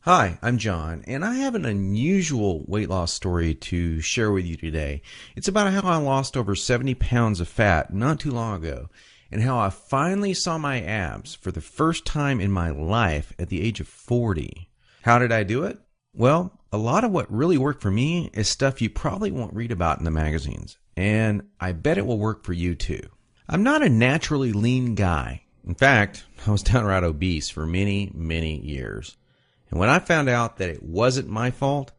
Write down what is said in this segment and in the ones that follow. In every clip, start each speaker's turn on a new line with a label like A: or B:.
A: Hi, I'm John, and I have an unusual weight loss story to share with you today. It's about how I lost over 70 pounds of fat not too long ago, and how I finally saw my abs for the first time in my life at the age of 40. How did I do it? Well, a lot of what really worked for me is stuff you probably won't read about in the magazines, and I bet it will work for you too. I'm not a naturally lean guy. In fact, I was downright obese for many years. And when I found out that it wasn't my fault,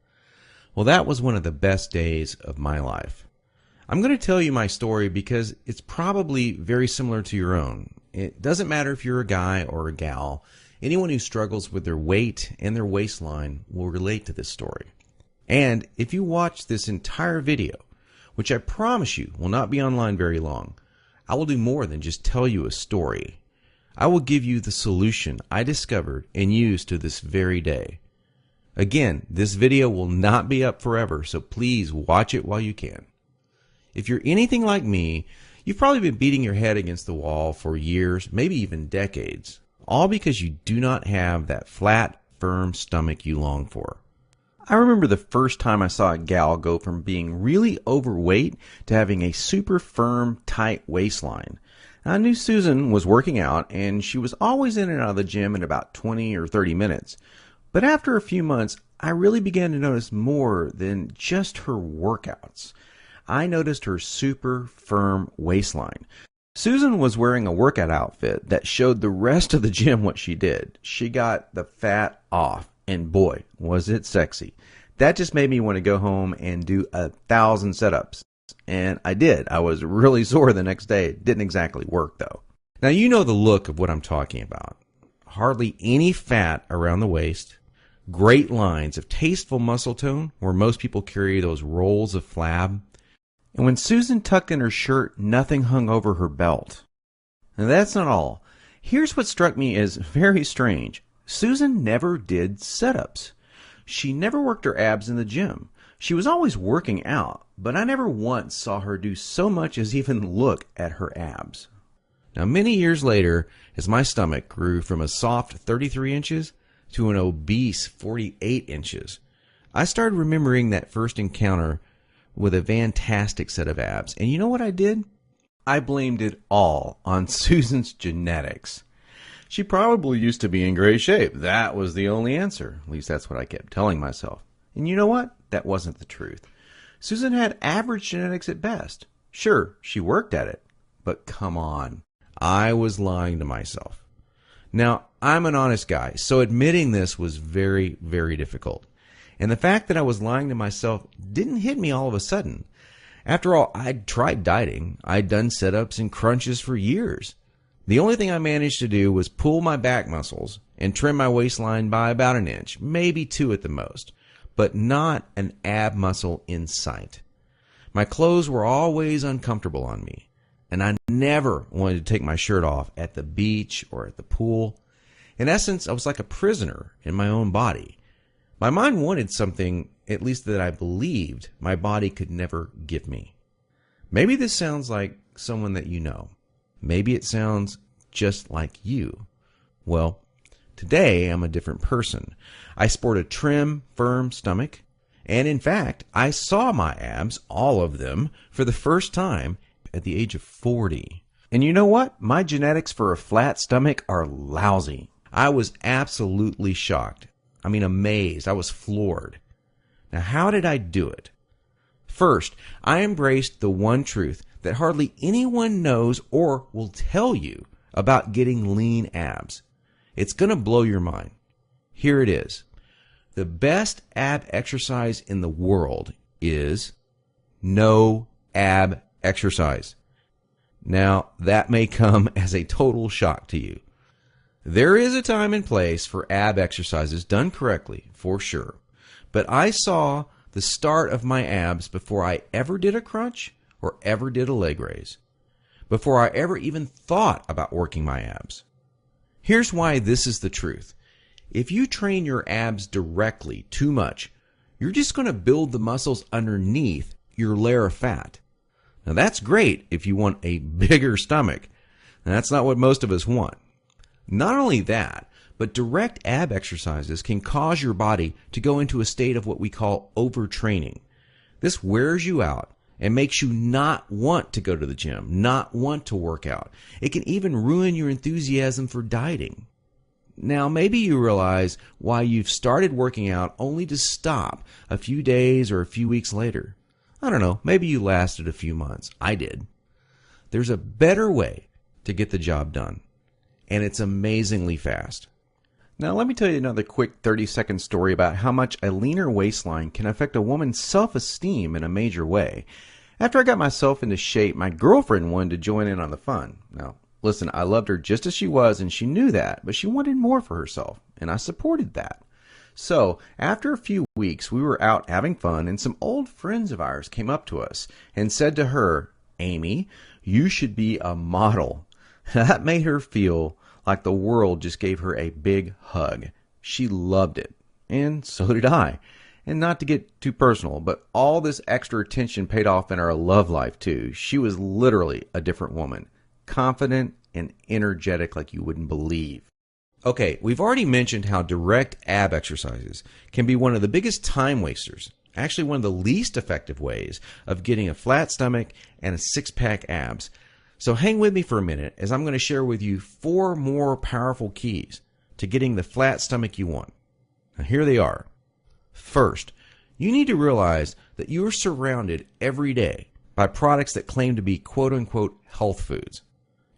A: well, that was one of the best days of my life. I'm going to tell you my story because it's probably very similar to your own. It doesn't matter if you're a guy or a gal. Anyone who struggles with their weight and their waistline will relate to this story. And if you watch this entire video, which I promise you will not be online very long, I will do more than just tell you a story. I will give you the solution I discovered and use to this very day. Again, this video will not be up forever, so please watch it while you can. If you're anything like me, you've probably been beating your head against the wall for years, maybe even decades, all because you do not have that flat, firm stomach you long for. I remember the first time I saw a gal go from being really overweight to having a super firm, tight waistline. I knew Susan was working out, and she was always in and out of the gym in about 20 or 30 minutes. But after a few months, I really began to notice more than just her workouts. I noticed her super firm waistline. Susan was wearing a workout outfit that showed the rest of the gym what she did. She got the fat off, and boy, was it sexy. That just made me want to go home and do 1,000 setups. And I did. I was really sore the next day. It didn't exactly work, though. Now, you know the look of what I'm talking about. Hardly any fat around the waist, great lines of tasteful muscle tone where most people carry those rolls of flab. And when Susan tucked in her shirt, nothing hung over her belt. And that's not all. Here's what struck me as very strange. Susan never did setups. She never worked her abs in the gym. She was always working out, but I never once saw her do so much as even look at her abs. Now, many years later, as my stomach grew from a soft 33 inches to an obese 48 inches, I started remembering that first encounter with a fantastic set of abs. And you know what I did? I blamed it all on Susan's genetics. She probably used to be in great shape. That was the only answer. At least that's what I kept telling myself. And you know what? That wasn't the truth. Susan had average genetics at best. Sure, she worked at it. But come on. I was lying to myself. Now, I'm an honest guy, so admitting this was very difficult. And the fact that I was lying to myself didn't hit me all of a sudden. After all, I'd tried dieting. I'd done sit-ups and crunches for years. The only thing I managed to do was pull my back muscles and trim my waistline by about an inch, maybe 2 at the most, but not an ab muscle in sight. My clothes were always uncomfortable on me, and I never wanted to take my shirt off at the beach or at the pool. In essence, I was like a prisoner in my own body. My mind wanted something, at least that I believed, my body could never give me. Maybe this sounds like someone that you know. Maybe it sounds just like you. Well, today I'm a different person. I sport a trim, firm stomach, and in fact, I saw my abs, all of them, for the first time at the age of 40. And you know what? My genetics for a flat stomach are lousy. I was absolutely shocked. I mean, amazed. I was floored. Now, how did I do it? First, I embraced the one truth that hardly anyone knows or will tell you about getting lean abs. It's going to blow your mind. Here it is. The best ab exercise in the world is no ab exercise. Now, that may come as a total shock to you. There is a time and place for ab exercises done correctly, for sure. But I saw the start of my abs before I ever did a crunch or ever did a leg raise, before I ever even thought about working my abs. Here's why this is the truth. If you train your abs directly too much, you're just going to build the muscles underneath your layer of fat. Now that's great if you want a bigger stomach. And that's not what most of us want. Not only that, But direct ab exercises can cause your body to go into a state of what we call overtraining. This wears you out and makes you not want to go to the gym, not want to work out. It can even ruin your enthusiasm for dieting. Now, maybe you realize why you've started working out only to stop a few days or a few weeks later. I don't know, maybe you lasted a few months. I did. There's a better way to get the job done, and it's amazingly fast. Now, let me tell you another quick 30-second story about how much a leaner waistline can affect a woman's self-esteem in a major way. After I got myself into shape, my girlfriend wanted to join in on the fun. Now, listen, I loved her just as she was, and she knew that, but she wanted more for herself, and I supported that. So, after a few weeks, we were out having fun, and some old friends of ours came up to us and said to her, "Amy, you should be a model." That made her feel like the world just gave her a big hug. She loved it, and so did I. And not to get too personal, but all this extra attention paid off in our love life too. She was literally a different woman, confident and energetic like you wouldn't believe. Okay, we've already mentioned how direct ab exercises can be one of the biggest time wasters, actually one of the least effective ways of getting a flat stomach and a six-pack abs. So hang with me for a minute as I'm going to share with you 4 more powerful keys to getting the flat stomach you want. Now here they are. First, you need to realize that you are surrounded every day by products that claim to be quote-unquote health foods.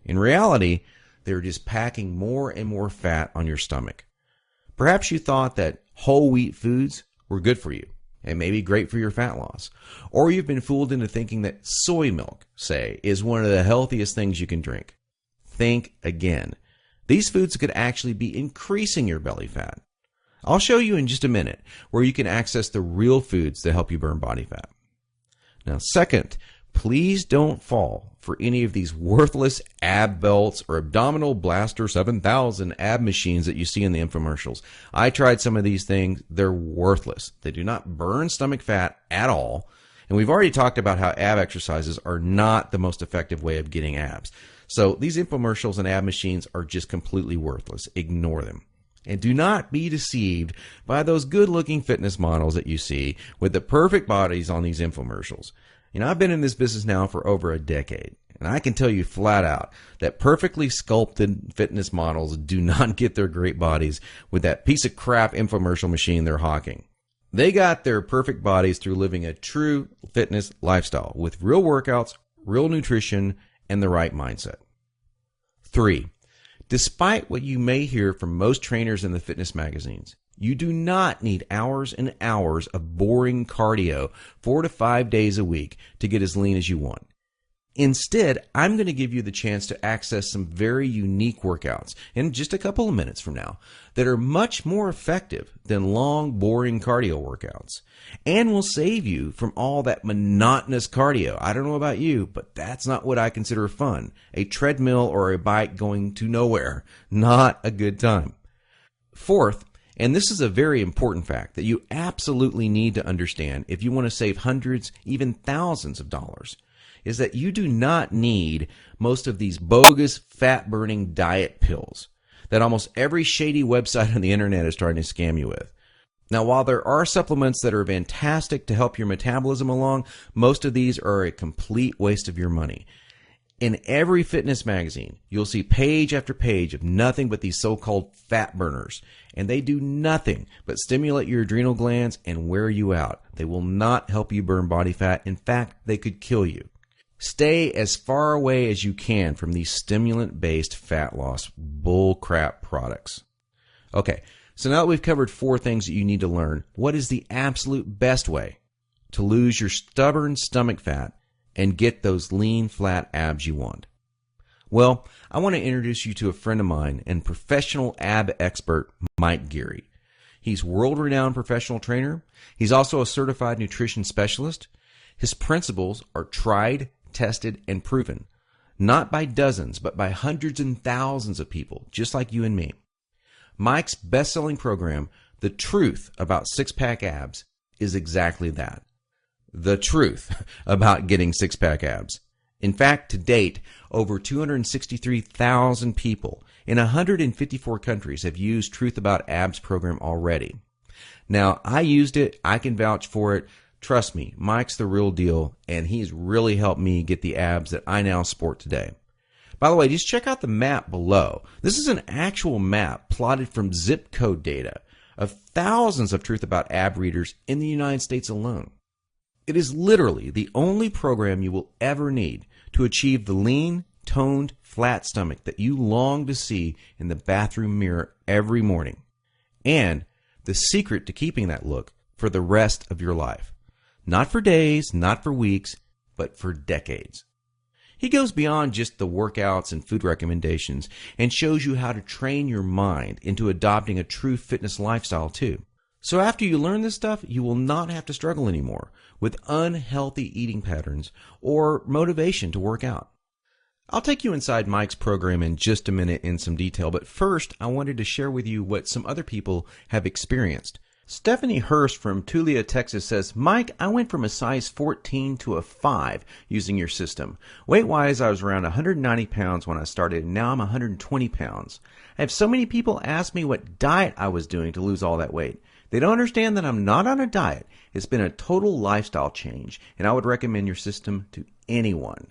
A: In reality, they're just packing more and more fat on your stomach. Perhaps you thought that whole wheat foods were good for you and maybe great for your fat loss. Or you've been fooled into thinking that soy milk, say, is one of the healthiest things you can drink. Think again. These foods could actually be increasing your belly fat. I'll show you in just a minute where you can access the real foods that help you burn body fat. Now, second, please don't fall for any of these worthless ab belts or abdominal blaster 7000 ab machines that you see in the infomercials. I tried some of these things. They're worthless. They do not burn stomach fat at all. And we've already talked about how ab exercises are not the most effective way of getting abs. So these infomercials and ab machines are just completely worthless. Ignore them. And do not be deceived by those good-looking fitness models that you see with the perfect bodies on these infomercials. You know, I've been in this business now for over a decade, and I can tell you flat out that perfectly sculpted fitness models do not get their great bodies with that piece of crap infomercial machine they're hawking. They got their perfect bodies through living a true fitness lifestyle with real workouts, real nutrition, and the right mindset. 3. Despite what you may hear from most trainers in the fitness magazines, you do not need hours and hours of boring cardio 4 to 5 days a week to get as lean as you want. Instead, I'm going to give you the chance to access some very unique workouts in just a couple of minutes from now that are much more effective than long, boring cardio workouts and will save you from all that monotonous cardio. I don't know about you, but that's not what I consider fun. A treadmill or a bike going to nowhere. Not a good time. Fourth, and this is a very important fact that you absolutely need to understand if you want to save hundreds, even thousands of dollars, is that you do not need most of these bogus fat-burning diet pills that almost every shady website on the internet is trying to scam you with. Now, while there are supplements that are fantastic to help your metabolism along, most of these are a complete waste of your money. In every fitness magazine, you'll see page after page of nothing but these so-called fat burners, and they do nothing but stimulate your adrenal glands and wear you out. They will not help you burn body fat. In fact, they could kill you. Stay as far away as you can from these stimulant-based fat loss bullcrap products. Okay, so now that we've covered 4 things that you need to learn, what is the absolute best way to lose your stubborn stomach fat and get those lean, flat abs you want? Well, I want to introduce you to a friend of mine and professional ab expert, Mike Geary. He's world-renowned professional trainer. He's also a certified nutrition specialist. His principles are tried, tested, and proven, not by dozens, but by hundreds and thousands of people, just like you and me. Mike's best-selling program, The Truth About Six-Pack Abs, is exactly that. The truth about getting six-pack abs. In fact, to date, over 263,000 people in 154 countries have used Truth About Abs program already. Now, I used it. I can vouch for it. Trust me, Mike's the real deal, and he's really helped me get the abs that I now sport today. By the way, just check out the map below. This is an actual map plotted from zip code data of thousands of Truth About Ab readers in the United States alone. It is literally the only program you will ever need to achieve the lean, toned, flat stomach that you long to see in the bathroom mirror every morning. And the secret to keeping that look for the rest of your life. Not for days, not for weeks, but for decades. He goes beyond just the workouts and food recommendations and shows you how to train your mind into adopting a true fitness lifestyle too. So after you learn this stuff, you will not have to struggle anymore with unhealthy eating patterns or motivation to work out. I'll take you inside Mike's program in just a minute in some detail, but first I wanted to share with you what some other people have experienced. Stephanie Hurst from Tulia, Texas says, Mike, I went from a size 14 to a 5 using your system. Weight-wise, I was around 190 pounds when I started, and now I'm 120 pounds. I have so many people ask me what diet I was doing to lose all that weight. They don't understand that I'm not on a diet. It's been a total lifestyle change, and I would recommend your system to anyone.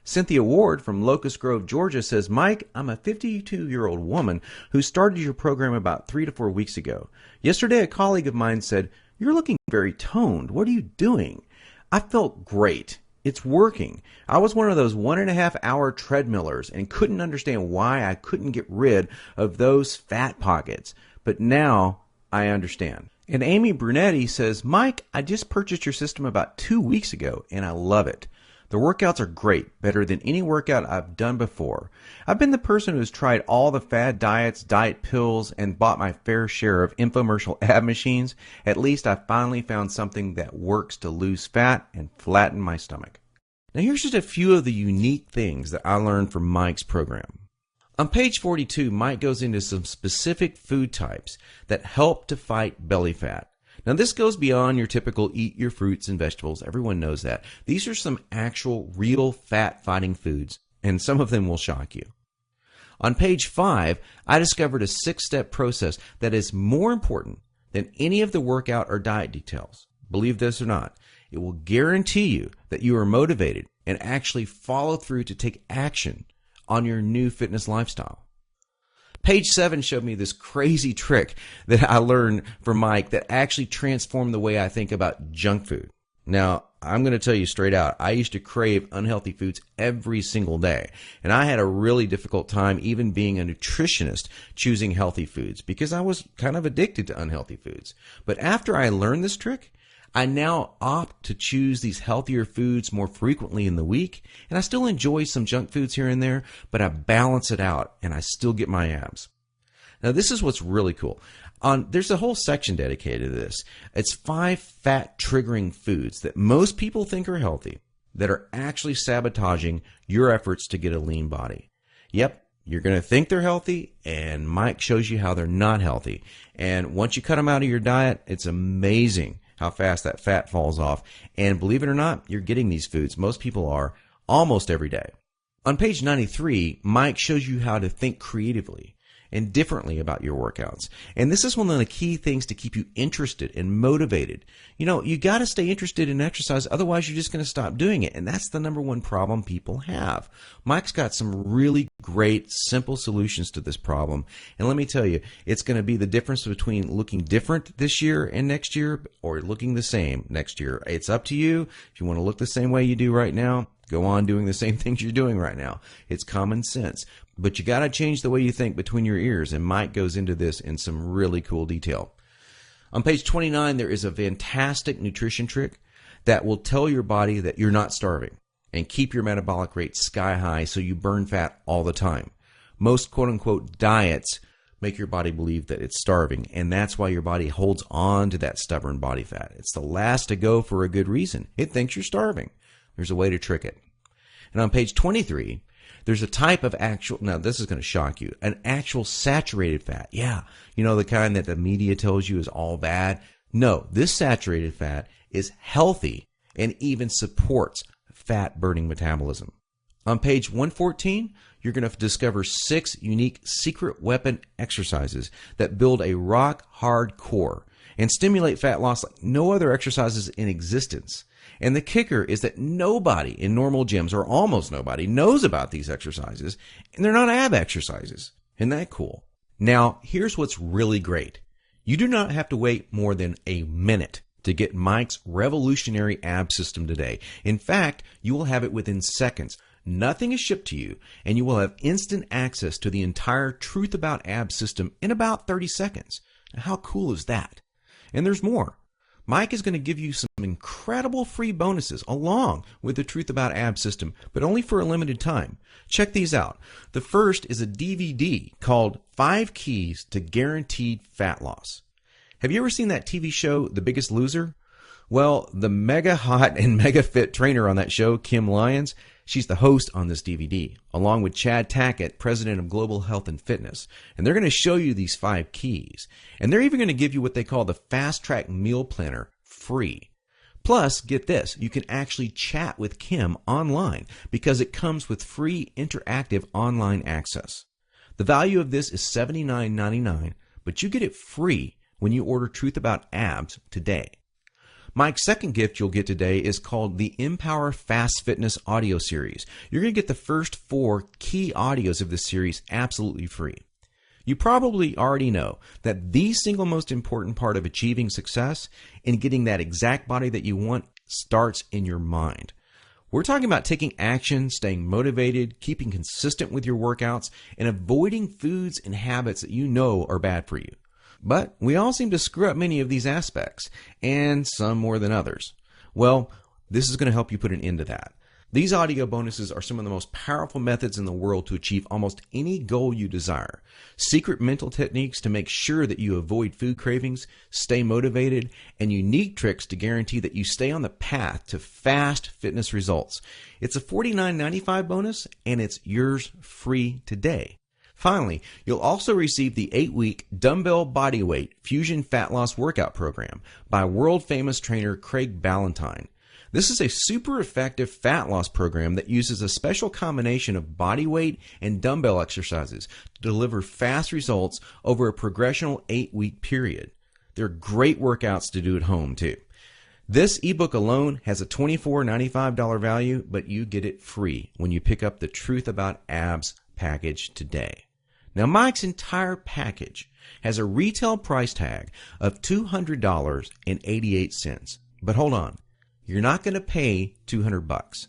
A: Cynthia Ward from Locust Grove, Georgia says, Mike, I'm a 52-year-old woman who started your program about 3 to 4 weeks ago. Yesterday, a colleague of mine said, you're looking very toned. What are you doing? I felt great. It's working. I was one of those 1.5-hour treadmillers and couldn't understand why I couldn't get rid of those fat pockets. But now I understand. And Amy Brunetti says, Mike, I just purchased your system about 2 weeks ago, and I love it. The workouts are great, better than any workout I've done before. I've been the person who's tried all the fad diets, diet pills, and bought my fair share of infomercial ab machines. At least I finally found something that works to lose fat and flatten my stomach. Now here's just a few of the unique things that I learned from Mike's program. On page 42, Mike goes into some specific food types that help to fight belly fat. Now, this goes beyond your typical eat your fruits and vegetables. Everyone knows that. These are some actual, real fat-fighting foods, and some of them will shock you. On page 5, I discovered a 6-step process that is more important than any of the workout or diet details. Believe this or not, it will guarantee you that you are motivated and actually follow through to take action on your new fitness lifestyle. Page 7 showed me this crazy trick that I learned from Mike that actually transformed the way I think about junk food. Now, I'm going to tell you straight out, I used to crave unhealthy foods every single day, and I had a really difficult time even being a nutritionist choosing healthy foods because I was kind of addicted to unhealthy foods. But after I learned this trick, I now opt to choose these healthier foods more frequently in the week, and I still enjoy some junk foods here and there, but I balance it out, and I still get my abs. Now, this is what's really cool. There's a whole section dedicated to this. It's 5 fat-triggering foods that most people think are healthy that are actually sabotaging your efforts to get a lean body. Yep, you're going to think they're healthy, and Mike shows you how they're not healthy. And once you cut them out of your diet, it's amazing how fast that fat falls off. And believe it or not, you're getting these foods. Most people are almost every day. On page 93, Mike shows you how to think creatively and differently about your workouts. And this is one of the key things to keep you interested and motivated. You know, you got to stay interested in exercise, otherwise you're just going to stop doing it. And that's the number one problem people have. Mike's got some really great, simple solutions to this problem. And let me tell you, it's going to be the difference between looking different this year and next year or looking the same next year. It's up to you. If you want to look the same way you do right now, go on doing the same things you're doing right now. It's common sense. But you got to change the way you think between your ears, and Mike goes into this in some really cool detail. On page 29, there is a fantastic nutrition trick that will tell your body that you're not starving and keep your metabolic rate sky high so you burn fat all the time. Most quote-unquote diets make your body believe that it's starving, and that's why your body holds on to that stubborn body fat. It's the last to go for a good reason. It thinks you're starving. There's a way to trick it. And on page 23, there's a type of actual, now this is going to shock you, an actual saturated fat. Yeah, you know, the kind that the media tells you is all bad. No, this saturated fat is healthy and even supports fat burning metabolism. On page 114, you're going to discover 6 unique secret weapon exercises that build a rock-hard core and stimulate fat loss like no other exercises in existence. And the kicker is that nobody in normal gyms, or almost nobody, knows about these exercises, and they're not ab exercises. Isn't that cool? Now, here's what's really great. You do not have to wait more than a minute to get Mike's revolutionary ab system today. In fact, you will have it within seconds. Nothing is shipped to you, and you will have instant access to the entire Truth About Abs system in about 30 seconds. Now, how cool is that? And there's more. Mike is going to give you some incredible free bonuses along with the Truth About Abs system, but only for a limited time. Check these out. The first is a DVD called 5 Keys to Guaranteed Fat Loss. Have you ever seen that TV show, The Biggest Loser? Well, the mega hot and mega fit trainer on that show, Kim Lyons, she's the host on this DVD, along with Chad Tackett, president of Global Health and Fitness. And they're going to show you these 5 keys. And they're even going to give you what they call the Fast Track Meal Planner free. Plus, get this, you can actually chat with Kim online because it comes with free interactive online access. The value of this is $79.99, but you get it free when you order Truth About Abs today. Mike's second gift you'll get today is called the Empower Fast Fitness audio series. You're going to get the first 4 key audios of this series absolutely free. You probably already know that the single most important part of achieving success and getting that exact body that you want starts in your mind. We're talking about taking action, staying motivated, keeping consistent with your workouts, and avoiding foods and habits that you know are bad for you. But we all seem to screw up many of these aspects, and some more than others. Well, this is going to help you put an end to that. These audio bonuses are some of the most powerful methods in the world to achieve almost any goal you desire. Secret mental techniques to make sure that you avoid food cravings, stay motivated, and unique tricks to guarantee that you stay on the path to fast fitness results. It's a $49.95 bonus, and it's yours free today. Finally, you'll also receive the 8-week Dumbbell Bodyweight Fusion Fat Loss Workout Program by world-famous trainer Craig Ballantyne. This is a super effective fat loss program that uses a special combination of body weight and dumbbell exercises to deliver fast results over a progressional 8-week period. They're great workouts to do at home, too. This ebook alone has a $24.95 value, but you get it free when you pick up the Truth About Abs package today. Now, Mike's entire package has a retail price tag of $200.88. But hold on, you're not going to pay $200.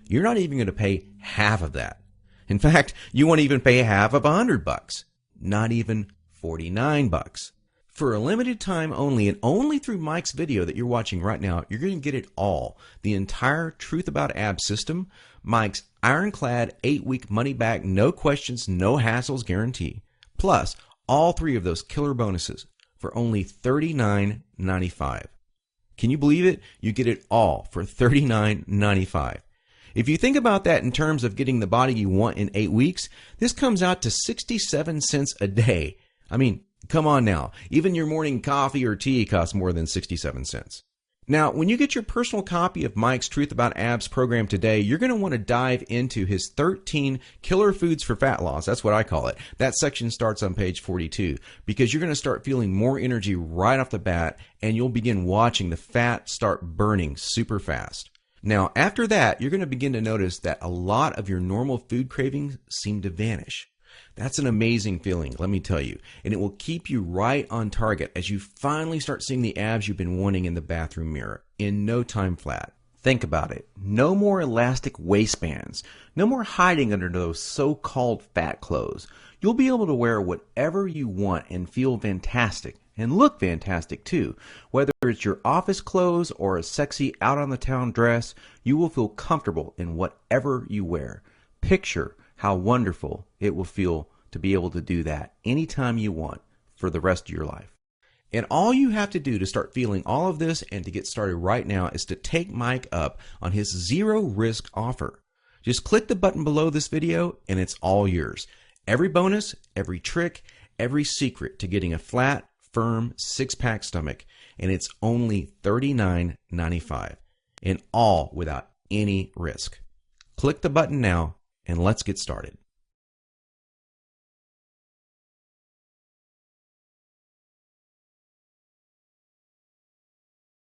A: You're not even going to pay half of that. In fact, you won't even pay half of $100. Not even $49. For a limited time only, and only through Mike's video that you're watching right now, you're going to get it all. The entire Truth About Abs system, Mike's ironclad 8-week money-back, no questions, no hassles guarantee, plus all 3 of those killer bonuses for only $39.95. Can you believe it? You get it all for $39.95. If you think about that in terms of getting the body you want in 8 weeks, this comes out to 67 cents a day. I mean, come on now. Even your morning coffee or tea costs more than 67 cents. Now, when you get your personal copy of Mike's Truth About Abs program today, you're going to want to dive into his 13 killer foods for fat loss. That's what I call it. That section starts on page 42 because you're going to start feeling more energy right off the bat, and you'll begin watching the fat start burning super fast. Now, after that, you're going to begin to notice that a lot of your normal food cravings seem to vanish. That's an amazing feeling, let me tell you, and it will keep you right on target as you finally start seeing the abs you've been wanting in the bathroom mirror in no time flat. Think about it. No more elastic waistbands. No more hiding under those so-called fat clothes. You'll be able to wear whatever you want and feel fantastic and look fantastic too. Whether it's your office clothes or a sexy out-on-the-town dress, you will feel comfortable in whatever you wear. Picture how wonderful it will feel to be able to do that anytime you want for the rest of your life. And all you have to do to start feeling all of this and to get started right now is to take Mike up on his zero-risk offer. Just click the button below this video and it's all yours. Every bonus, every trick, every secret to getting a flat, firm, six-pack stomach, and it's only $39.95, and all without any risk. Click the button now and let's get started.